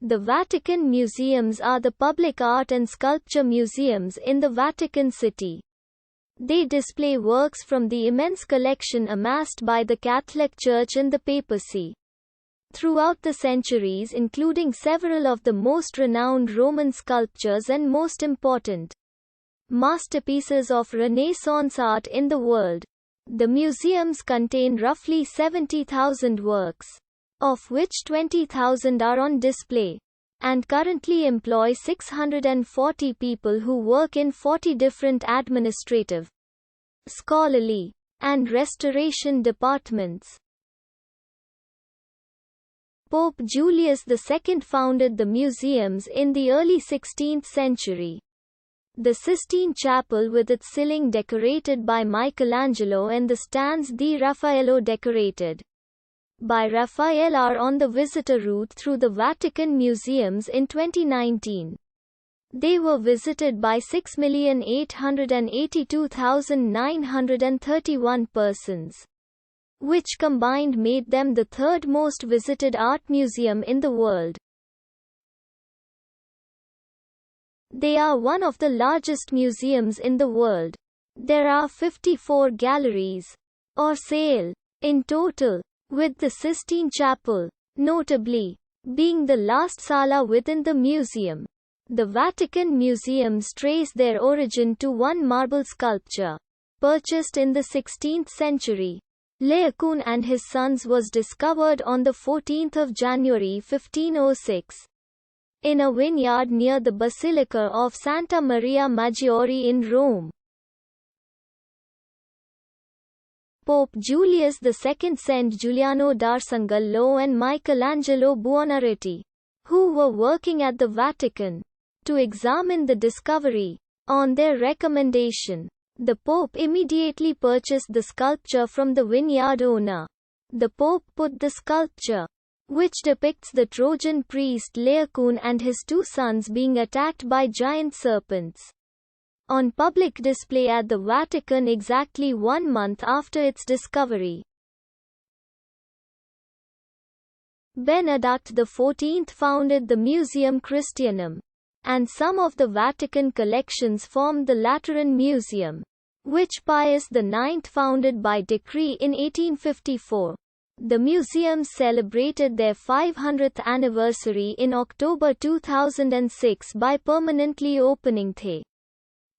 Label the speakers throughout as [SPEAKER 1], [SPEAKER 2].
[SPEAKER 1] The Vatican Museums are the public art and sculpture museums in the Vatican City. They display works from the immense collection amassed by the Catholic Church and the papacy throughout the centuries, including several of the most renowned Roman sculptures and most important masterpieces of Renaissance art in the world. The museums contain roughly 70,000 works, of which 20,000 are on display, and currently employ 640 people who work in 40 different administrative, scholarly, and restoration departments. Pope Julius II founded the museums in the early 16th century. The Sistine Chapel with its ceiling decorated by Michelangelo and the stands di Raffaello decorated by Raphael are on the visitor route through the Vatican Museums in 2019. They were visited by 6,882,931 persons, which combined made them the third most visited art museum in the world. They are one of the largest museums in the world. There are 54 galleries, or sale, in total, with the Sistine Chapel, notably, being the last sala within the museum. The Vatican Museums trace their origin to one marble sculpture, purchased in the 16th century. Laocoon and his sons was discovered on 14 January 1506. In a vineyard near the Basilica of Santa Maria Maggiore in Rome. Pope Julius II sent Giuliano d'Arcangelo and Michelangelo Buonarroti, who were working at the Vatican, to examine the discovery. On their recommendation, the Pope immediately purchased the sculpture from the vineyard owner. The Pope put the sculpture, which depicts the Trojan priest Laocoon and his two sons being attacked by giant serpents, on public display at the Vatican exactly 1 month after its discovery. Benedict XIV founded the Museum Christianum, and some of the Vatican collections formed the Lateran Museum, which Pius IX founded by decree in 1854. The museums celebrated their 500th anniversary in October 2006 by permanently opening the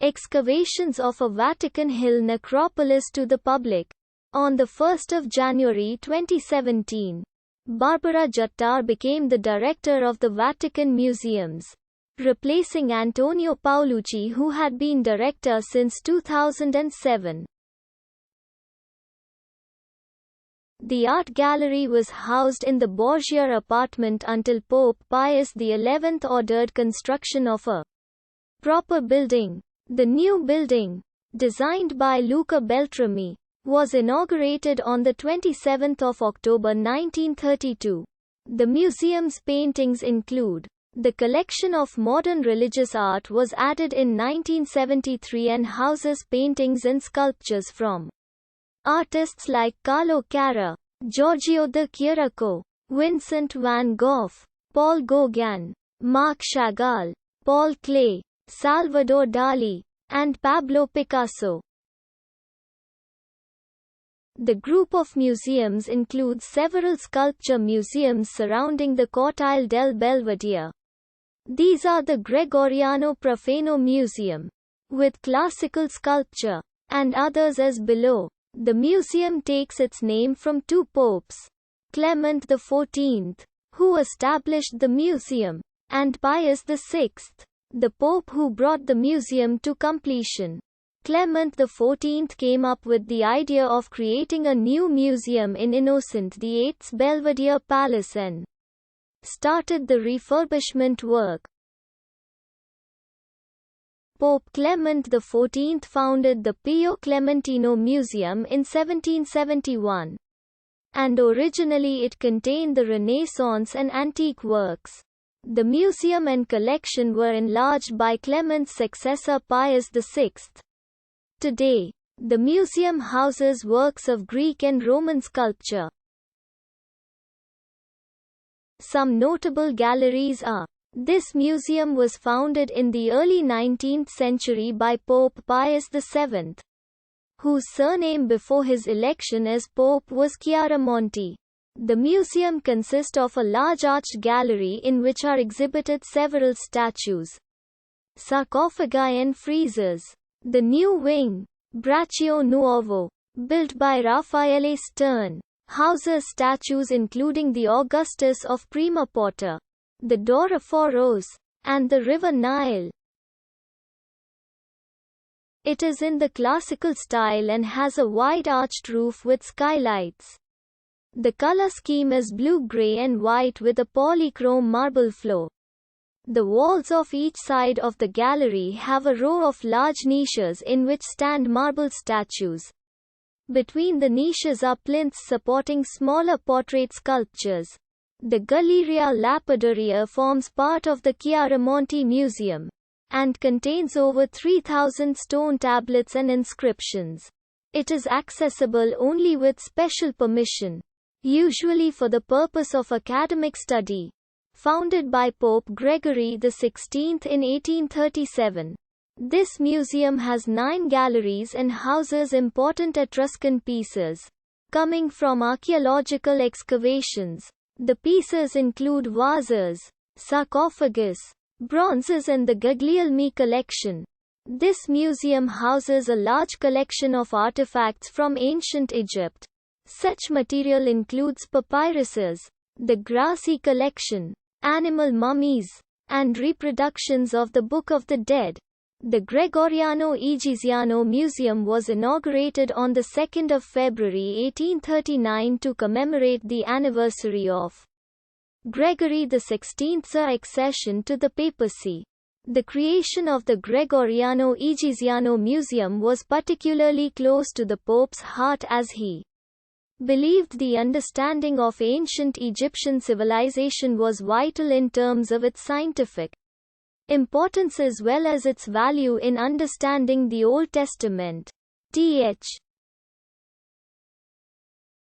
[SPEAKER 1] excavations of a Vatican Hill necropolis to the public. On 1 January 2017, Barbara Juttar became the director of the Vatican Museums, replacing Antonio Paolucci, who had been director since 2007. The art gallery was housed in the Borgia apartment until Pope Pius XI ordered construction of a proper building. The new building, designed by Luca Beltrami, was inaugurated on 27 October 1932. The museum's paintings include the collection of modern religious art was added in 1973 and houses paintings and sculptures from artists like Carlo Carrà, Giorgio de Chirico, Vincent van Gogh, Paul Gauguin, Marc Chagall, Paul Klee, Salvador Dali, and Pablo Picasso. The group of museums includes several sculpture museums surrounding the Cortile del Belvedere. These are the Gregoriano Profano Museum, with classical sculpture, and others as below. The museum takes its name from two popes, Clement XIV, who established the museum, and Pius VI, the pope who brought the museum to completion. Clement XIV came up with the idea of creating a new museum in Innocent VIII's Belvedere Palace and started the refurbishment work. Pope Clement XIV founded the Pio Clementino Museum in 1771, and originally it contained the Renaissance and antique works. The museum and collection were enlarged by Clement's successor Pius VI. Today, the museum houses works of Greek and Roman sculpture. Some notable galleries are: this museum was founded in the early 19th century by Pope Pius VII, whose surname before his election as Pope was Chiaramonti. The museum consists of a large arched gallery in which are exhibited several statues, sarcophagi and friezes. The new wing, Braccio Nuovo, built by Raffaele Stern, houses statues including the Augustus of Prima Porta, the Dorophoros, and the River Nile. It is in the classical style and has a wide arched roof with skylights. The color scheme is blue-gray and white with a polychrome marble floor. The walls of each side of the gallery have a row of large niches in which stand marble statues. Between the niches are plinths supporting smaller portrait sculptures. The Galleria Lapidaria forms part of the Chiaramonti Museum, and contains over 3,000 stone tablets and inscriptions. It is accessible only with special permission, usually for the purpose of academic study. Founded by Pope Gregory XVI in 1837, this museum has 9 galleries and houses important Etruscan pieces, coming from archaeological excavations. The pieces include vases, sarcophagus, bronzes and the Guglielmi collection. This museum houses a large collection of artifacts from ancient Egypt. Such material includes papyruses, the Grassi collection, animal mummies, and reproductions of the Book of the Dead. The Gregoriano Egiziano Museum was inaugurated on 2 February 1839 to commemorate the anniversary of Gregory XVI's accession to the papacy. The creation of the Gregoriano Egiziano Museum was particularly close to the Pope's heart as he believed the understanding of ancient Egyptian civilization was vital in terms of its scientific importance as well as its value in understanding the Old Testament. Th.